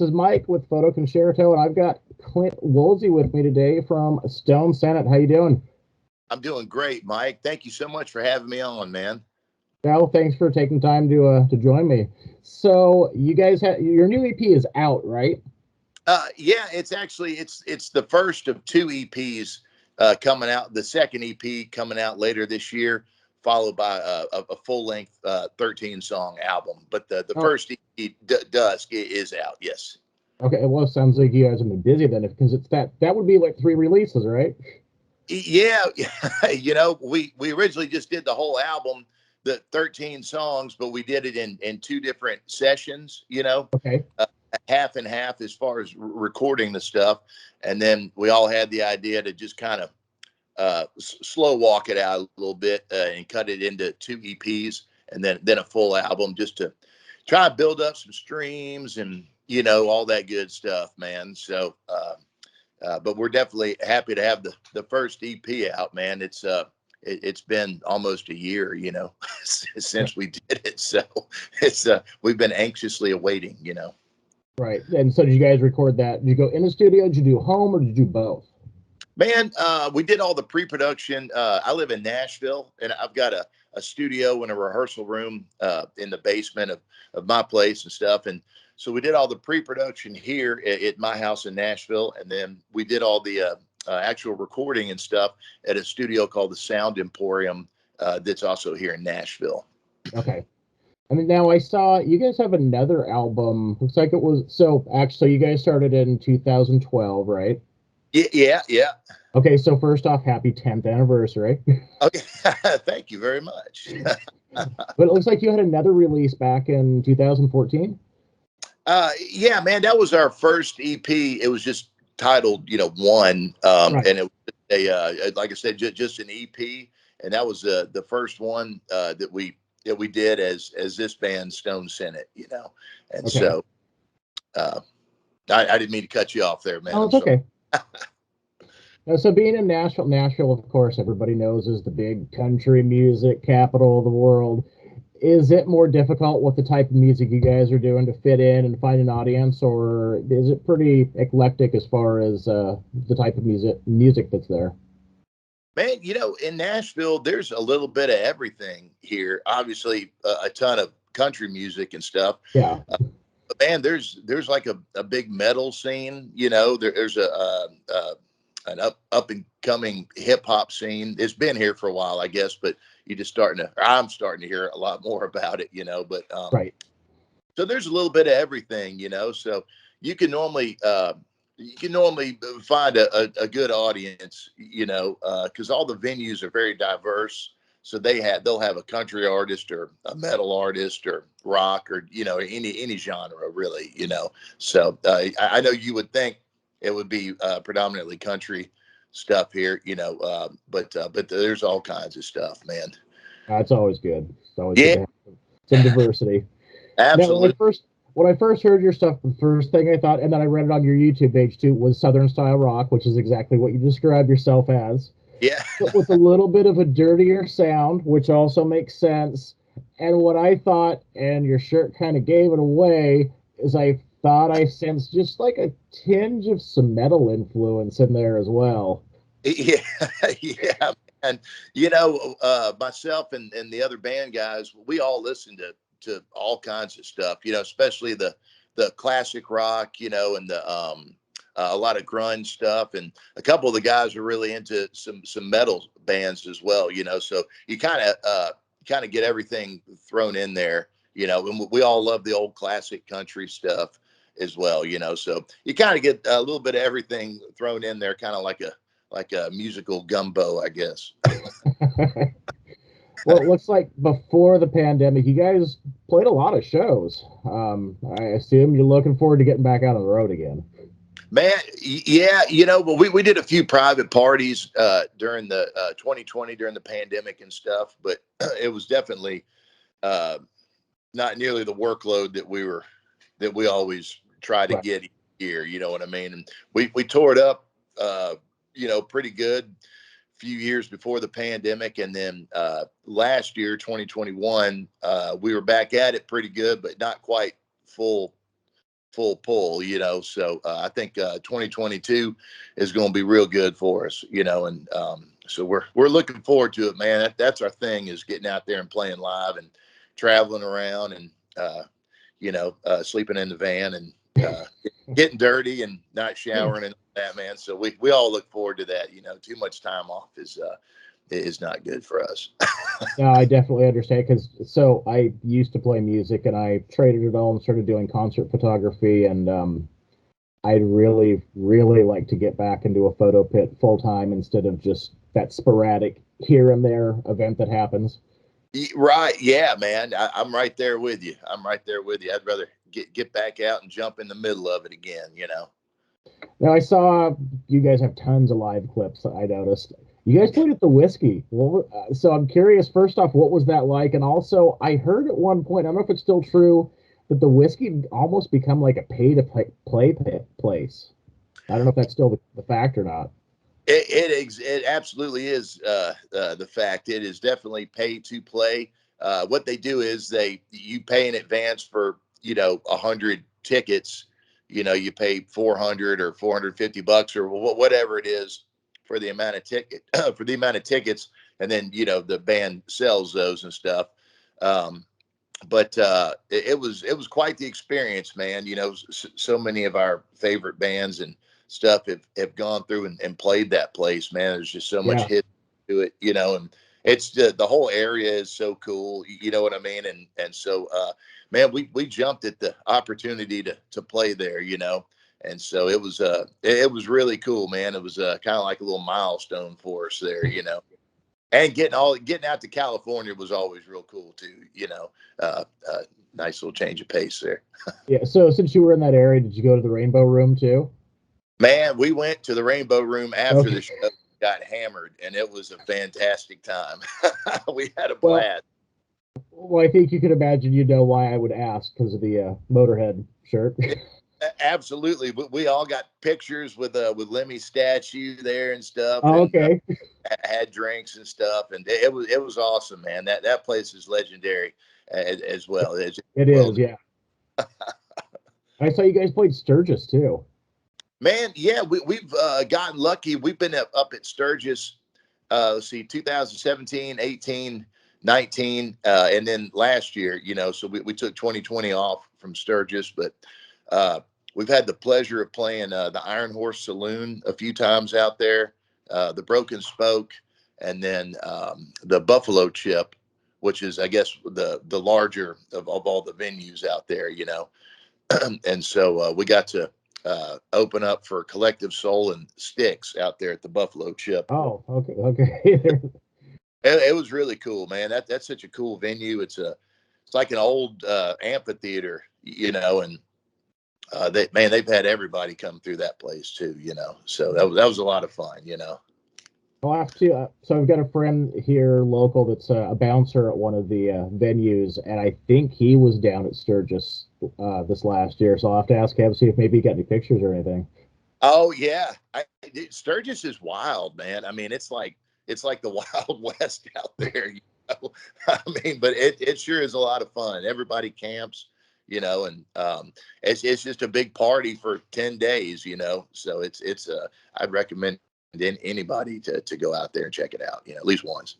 This is Mike with Photo Concerto, and I've got Clint Woolsey with me today from Stone Senate. How you doing? I'm doing great, Mike. Thank you so much for having me on, man. Well, thanks for taking time to join me. So you guys have your new EP is out, right? Yeah, it's the first of two EPs coming out. The second EP coming out later this year, followed by a full length 13 song album. But the Oh, first EP, Dusk, is out. Yes. okay. Well, it sounds like you guys have been busy then, because it's that would be like three releases, right? Yeah, we originally just did the whole album, the 13 songs, but we did it in two different sessions. Okay. Uh, half and half as far as recording the stuff, and then we all had the idea to just kind of slow walk it out a little bit and cut it into two EPs and then a full album, just to try and build up some streams and all that good stuff, man. So but we're definitely happy to have the first EP out, man. It's been almost a year, since we did it. So it's we've been anxiously awaiting. Right. And so did you guys record that? Did you go in the studio? Did you do home, or did you do both? Man, we did all the pre-production. I live in Nashville, and I've got a studio and a rehearsal room in the basement of my place and stuff. And so we did all the pre-production here at my house in Nashville, and then we did all the actual recording and stuff at a studio called the Sound Emporium that's also here in Nashville. Okay. I mean, now I saw you guys have another album. Looks like it was so actually you guys started in 2012, right? Yeah, yeah, yeah. Okay, so first off, happy 10th anniversary. Okay, thank you very much. But it looks like you had another release back in 2014. Yeah, man, that was our first EP. It was just titled, One, Right. and it was like I said, just an EP, and that was the first one that we did as this band Stone Senate. And Okay. so uh, I didn't mean to cut you off there, man. Oh, I'm it's sorry. okay. So being in Nashville, of course, everybody knows is the big country music capital of the world. Is it more difficult with the type of music you guys are doing to fit in and find an audience, or is it pretty eclectic as far as the type of music that's there? Man, in Nashville, there's a little bit of everything here. Obviously, a ton of country music and stuff. Yeah. But man, there's like a big metal scene. There's an up and coming hip hop scene. It's been here for a while, I guess, but I'm starting to hear a lot more about it. But Right. so there's a little bit of everything. So you can normally find a good audience, because all the venues are very diverse. So they'll have a country artist or a metal artist or rock or any genre really. So I know you would think it would be predominantly country stuff here, but there's all kinds of stuff, man. That's always good. It's always good Yeah, to have some diversity. Now, absolutely. when I first heard your stuff, the first thing I thought, and then I read it on your YouTube page too, was Southern style rock, which is exactly what you describe yourself as, Yeah. but with a little bit of a dirtier sound, which also makes sense. And what I thought, and your shirt kind of gave it away, is I thought I sensed just like a tinge of some metal influence in there as well. Yeah, yeah, and myself and the other band guys, we all listen to all kinds of stuff. Especially the classic rock, and the a lot of grunge stuff, and a couple of the guys are really into some metal bands as well. So you kind of get everything thrown in there. And we all love the old classic country stuff as well. So you kind of get a little bit of everything thrown in there, kind of like a musical gumbo, I guess. Well, it looks like before the pandemic, you guys played a lot of shows. I assume you're looking forward to getting back out on the road again. Man, yeah, well, we did a few private parties during the 2020 during the pandemic and stuff, but it was definitely uh, not nearly the workload that we always try to Right. get here. You know what I mean? And we tore it up, pretty good few years before the pandemic, and then last year 2021 we were back at it pretty good, but not quite full full pull, so I think 2022 is going to be real good for us, and so we're looking forward to it, man. That's our thing, is getting out there and playing live and traveling around and sleeping in the van and getting dirty and not showering and all that, man. So we all look forward to that. Too much time off is not good for us. No, I definitely understand, because so I used to play music and I traded it all and started doing concert photography, and I'd really, really like to get back into a photo pit full time instead of just that sporadic here and there event that happens. Right. Yeah, man. I'm right there with you. I'm right there with you. I'd rather get back out and jump in the middle of it again. Now, I saw you guys have tons of live clips. I noticed you guys played at the Whiskey. Well, so I'm curious. First off, what was that like? And also, I heard at one point, I don't know if it's still true, that the Whiskey almost become like a pay place. I don't know if that's still the fact or not. It absolutely is the fact. It is definitely pay to play. What they do is you pay in advance for 100 tickets. You pay 400 or $450 or whatever it is for the amount of tickets, and then the band sells those and stuff. But it was quite the experience, man. So many of our favorite bands and stuff have gone through and played that place, man. There's just so much Yeah. hit to it, and it's the whole area is so cool, you know what I mean? And so man, we jumped at the opportunity to play there, and so it was really cool, man. It was kind of like a little milestone for us there, and getting out to California was always real cool too. Nice little change of pace there. Yeah. So since you were in that area, did you go to the Rainbow Room too? Man, we went to the Rainbow Room after Okay. the show, got hammered, and it was a fantastic time. We had a Well, blast. I think you can imagine. You know why I would ask, because of the Motorhead shirt. Absolutely, we all got pictures with Lemmy's statue there and stuff, Oh, and okay. had drinks and stuff, and it was awesome, man. That place is legendary as well. It's It well, is. Yeah. I saw you guys played Sturgis too. man. Yeah, we've gotten lucky. We've been up at Sturgis. Let's see, 2017, 18, 19, and then last year. So we took 2020 off from Sturgis, but we've had the pleasure of playing the Iron Horse Saloon a few times out there, the Broken Spoke, and then the Buffalo Chip, which is, I guess, the larger of all the venues out there. And so we got to open up for Collective Soul and Styx out there at the Buffalo Chip. Oh, okay. Okay. It was really cool, man. That's such a cool venue. It's like an old amphitheater, and they've had everybody come through that place too, So that was a lot of fun. I'll have to. So I've got a friend here local that's a bouncer at one of the venues, and I think he was down at Sturgis this last year. So I'll have to ask him, see if maybe he got any pictures or anything. Oh yeah, Sturgis is wild, man. I mean, it's like the Wild West out there. I mean, but it sure is a lot of fun. Everybody camps, and it's just a big party for 10 days, So it's I'd recommend anybody to go out there and check it out, at least once.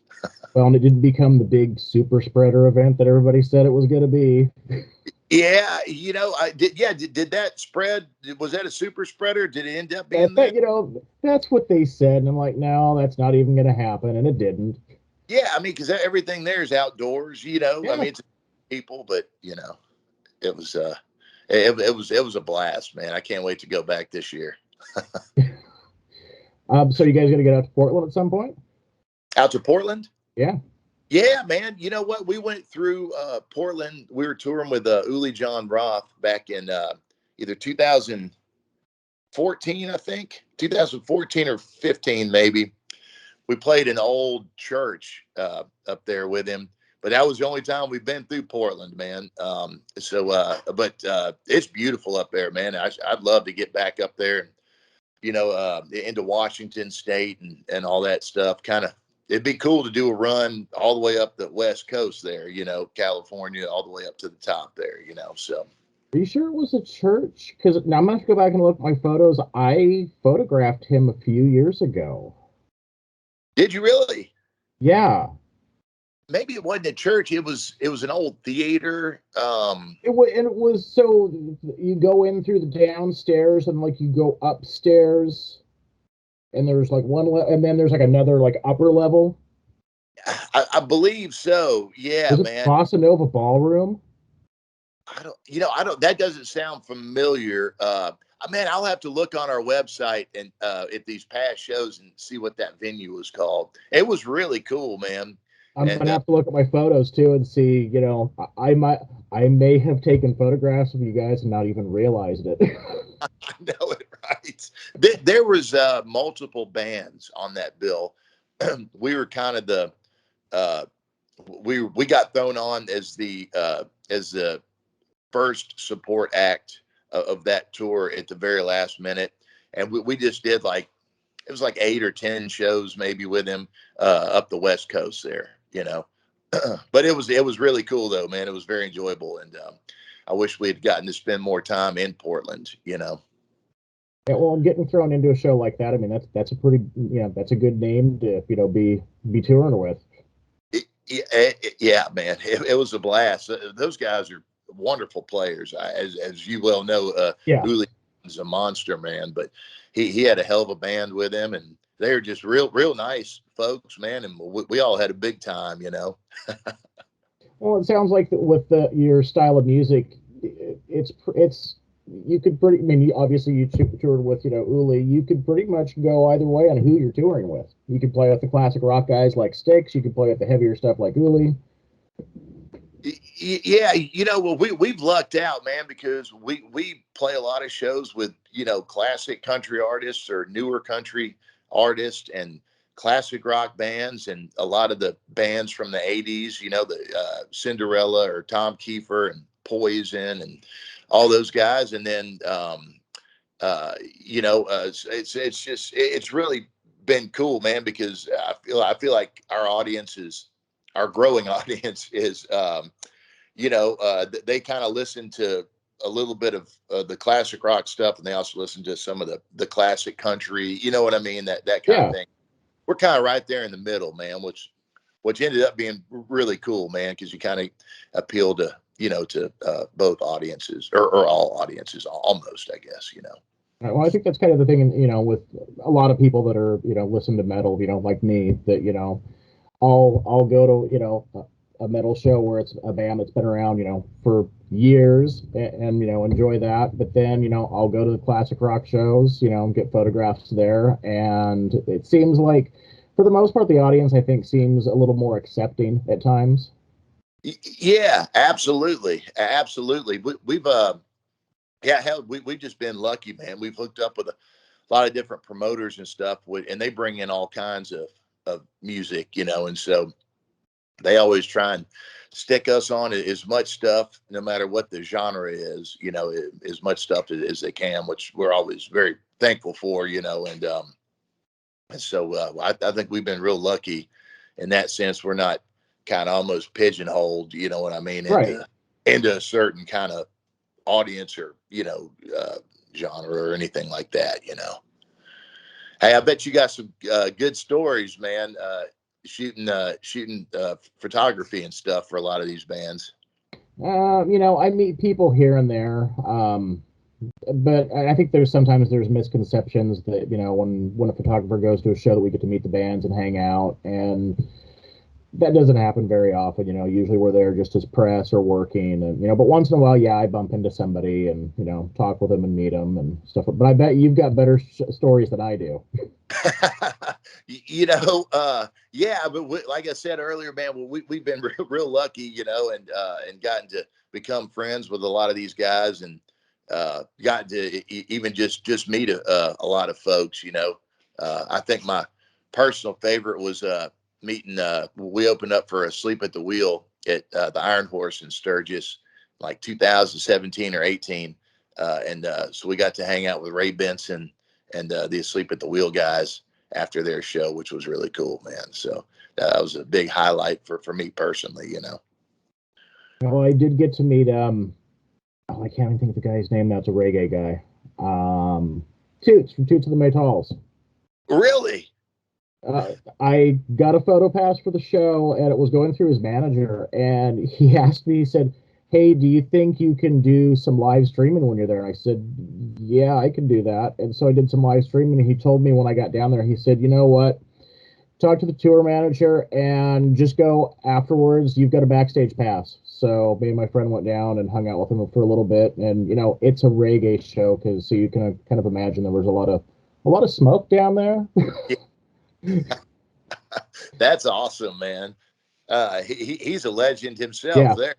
Well, and it didn't become the big super spreader event that everybody said it was going to be. Yeah, I did. Yeah, did that spread? Was that a super spreader? Did it end up I being thought, that? that's what they said, and I'm like, no, that's not even going to happen, and it didn't. Yeah, I mean, because everything there is outdoors. I Yeah. mean, it's people, but it was it was a blast, man. I can't wait to go back this year. So you guys going to get out to Portland at some point? Out to Portland? Yeah. Yeah, man. You know what? We went through Portland. We were touring with Uli John Roth back in either 2014, I think, 2014 or 15, maybe. We played an old church up there with him, but that was the only time we've been through Portland, man. But it's beautiful up there, man. I'd love to get back up there and, into Washington State and all that stuff. Kind of, it'd be cool to do a run all the way up the West Coast there, California, all the way up to the top there, So Are you sure it was a church? Because now I'm gonna have to go back and look at my photos. I photographed him a few years ago. Did you really? Yeah, Maybe it wasn't a church. It was an old theater. it was so you go in through the downstairs and like you go upstairs and there's like and then there's like another like upper level. I believe so. Yeah, Was it man. Bossa Nova Ballroom? I don't. That doesn't sound familiar. Man, I'll have to look on our website and at these past shows and see what that venue was called. It was really cool, man. I'm And gonna have to look at my photos too and see. I may have taken photographs of you guys and not even realized it. I know it, right? There was multiple bands on that bill. We were kind of the uh, we got thrown on as the first support act of that tour at the very last minute, and we just did like it was like 8 or 10 shows maybe with him up the West Coast there, you know. But it was really cool though, man. It was very enjoyable, and I wish we had gotten to spend more time in Portland, you know. Yeah, well, getting thrown into a show like that, I mean, that's a pretty, that's a good name to, be touring with. Yeah, man, it was a blast. Those guys are wonderful players. As you well know, Yeah. Uli is a monster, man. But he had a hell of a band with him, and they were just real nice folks, man. And we all had a big time, you know. Well, it sounds like with your style of music, it's you could pretty. I mean, obviously you toured with Uli. You could pretty much go either way on who you're touring with. You could play with the classic rock guys like Styx. You could play with the heavier stuff like Uli. Yeah, well, we've lucked out, man, because we play a lot of shows with classic country artists or newer country artists and classic rock bands and a lot of the bands from the '80s, the Cinderella or Tom Kiefer and Poison and all those guys, and then it's really been cool, man, because I feel like our growing audience is they kind of listen to a little bit of the classic rock stuff, and they also listen to some of the classic country. You know what I mean? That kind of Yeah. thing. We're kind of right there in the middle, man. Which ended up being really cool, man, because you kind of appeal to both audiences or all audiences almost, I guess. Well, I think that's kind of the thing, with a lot of people that are, listen to metal, like me, that I'll go to a metal show where it's a band that's been around for years and enjoy that. But then I'll go to the classic rock shows, get photographs there, and it seems like for the most part the audience I think seems a little more accepting at times. Yeah, absolutely. We've yeah, hell, we've just been lucky, man. We've hooked up with a lot of different promoters and stuff, and they bring in all kinds of music, and so they always try and stick us on as much stuff, no matter what the genre is, as much stuff as they can, which we're always very thankful for, and so I think we've been real lucky in that sense. We're not kind of almost pigeonholed, you know what I mean, Right. into a certain kind of audience or genre or anything like that. Hey, I bet you got some good stories, man. Shooting photography and stuff for a lot of these bands. I meet people here and there, but I think there's misconceptions that when a photographer goes to a show that we get to meet the bands and hang out, and that doesn't happen very often. Usually we're there just as press or working, and but once in a while, yeah, I bump into somebody and talk with them and meet them and stuff. But I bet you've got better stories than I do. Yeah, but like I said earlier, man, we've been real lucky, and gotten to become friends with a lot of these guys, and gotten to even just meet a lot of folks. I think my personal favorite was meeting. We opened up for a Sleep at the Wheel at the Iron Horse in Sturgis, like 2017 or 18, and so we got to hang out with Ray Benson and the Asleep at the Wheel guys after their show, which was really cool, man. So that was a big highlight for me personally. Well, I did get to meet I can't even think of the guy's name. That's a reggae guy. Toots from Toots of the Maytals. Really? I got a photo pass for the show, and it was going through his manager, and he asked me, he said, "Hey, do you think you can do some live streaming when you're there?" I said, "Yeah, I can do that." And so I did some live streaming, and he told me when I got down there, he said, "You know what? Talk to the tour manager and just go afterwards. You've got a backstage pass." So me and my friend went down and hung out with him for a little bit, and it's a reggae show, because so you can kind of imagine there was a lot of smoke down there. That's awesome, man. He's a legend himself Yeah, there.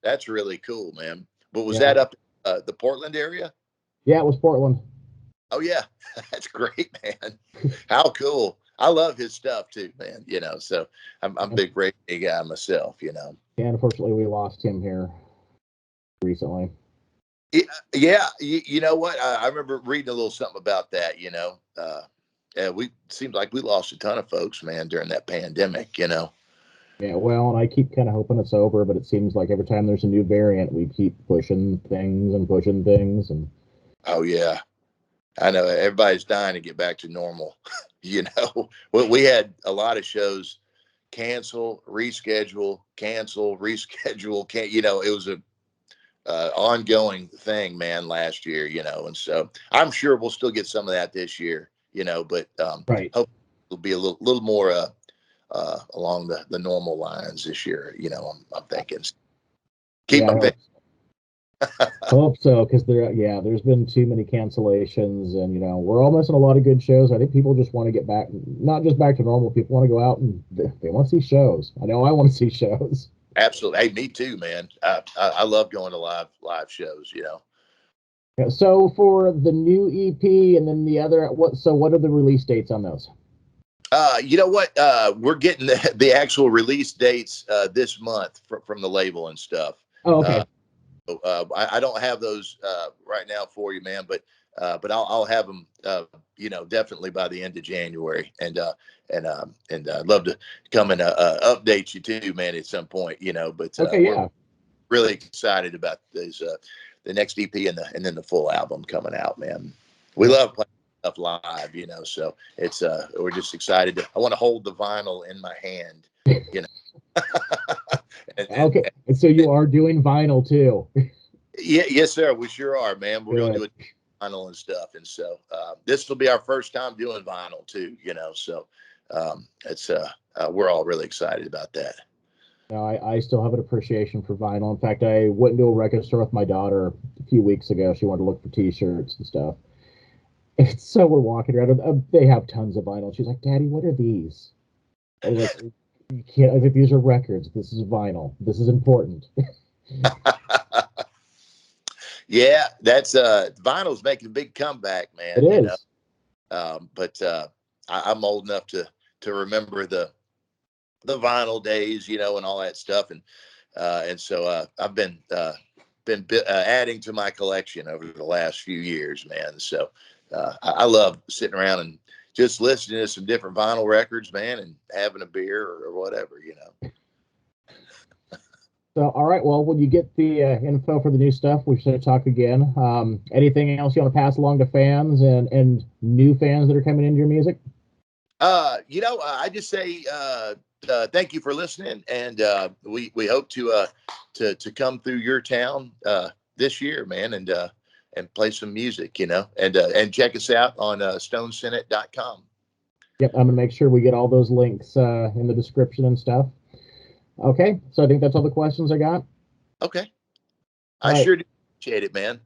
That's really cool, man. But was yeah, that up the Portland area? yeah. It was Portland. Oh yeah, that's great, man. How cool. I love his stuff too, man. So I'm a big reggae guy myself. Yeah, unfortunately, we lost him here recently. Yeah, you know what? I remember reading a little something about that. Yeah, we seems like we lost a ton of folks, man, during that pandemic. Yeah, well, and I keep kind of hoping it's over, but it seems like every time there's a new variant, we keep pushing things, and Oh yeah, I know everybody's dying to get back to normal. We had a lot of shows cancel, reschedule, cancel, reschedule. Can't it was a ongoing thing, man, last year. And so I'm sure we'll still get some of that this year. But right. hope it'll be a little more along the normal lines this year. I'm thinking keep Yeah, them. I hope so, because there's been too many cancellations, and we're all missing a lot of good shows. I think people just want to get back, not just back to normal. People want to go out and they want to see shows. I know I want to see shows. Absolutely. Hey, me too, man. I love going to live shows. Yeah, so for the new EP and then the other, what are the release dates on those? You know what? We're getting the actual release dates this month from the label and stuff. Oh, Uh, okay. I don't have those right now for you, man, but I'll have them, definitely by the end of January, and I'd love to come and update you too, man, at some point, But Okay, we're yeah. really excited about these, the next EP and then the full album coming out, man. We Yeah. love playing stuff live, so it's we're just excited. I want to hold the vinyl in my hand, you know. and, and, Okay, and so you are doing vinyl too. Yeah, yes, sir. We sure are, man. We're going to do Good. it vinyl and stuff, and so this will be our first time doing vinyl too. So it's we're all really excited about that. No, I still have an appreciation for vinyl. In fact, I went into a record store with my daughter a few weeks ago. She wanted to look for T-shirts and stuff. And so we're walking around. They have tons of vinyl. She's like, "Daddy, what are these?" I was like, "You can't. I think these are records. This is vinyl. This is important." Yeah, that's vinyl's making a big comeback, It man. is. But I'm old enough to remember the vinyl days, and all that stuff, and so I've been adding to my collection over the last few years, man. So I love sitting around and just listening to some different vinyl records, man, and having a beer or whatever. So, all right. Well, when you get the info for the new stuff, we should talk again. Anything else you want to pass along to fans and new fans that are coming into your music? I just say thank you for listening, and we hope to come through your town this year, man, and play some music, and check us out on stonesenate.com. Yep, I'm gonna make sure we get all those links in the description and stuff. Okay, so I think that's all the questions I got. Okay, All I right. sure do appreciate it, man.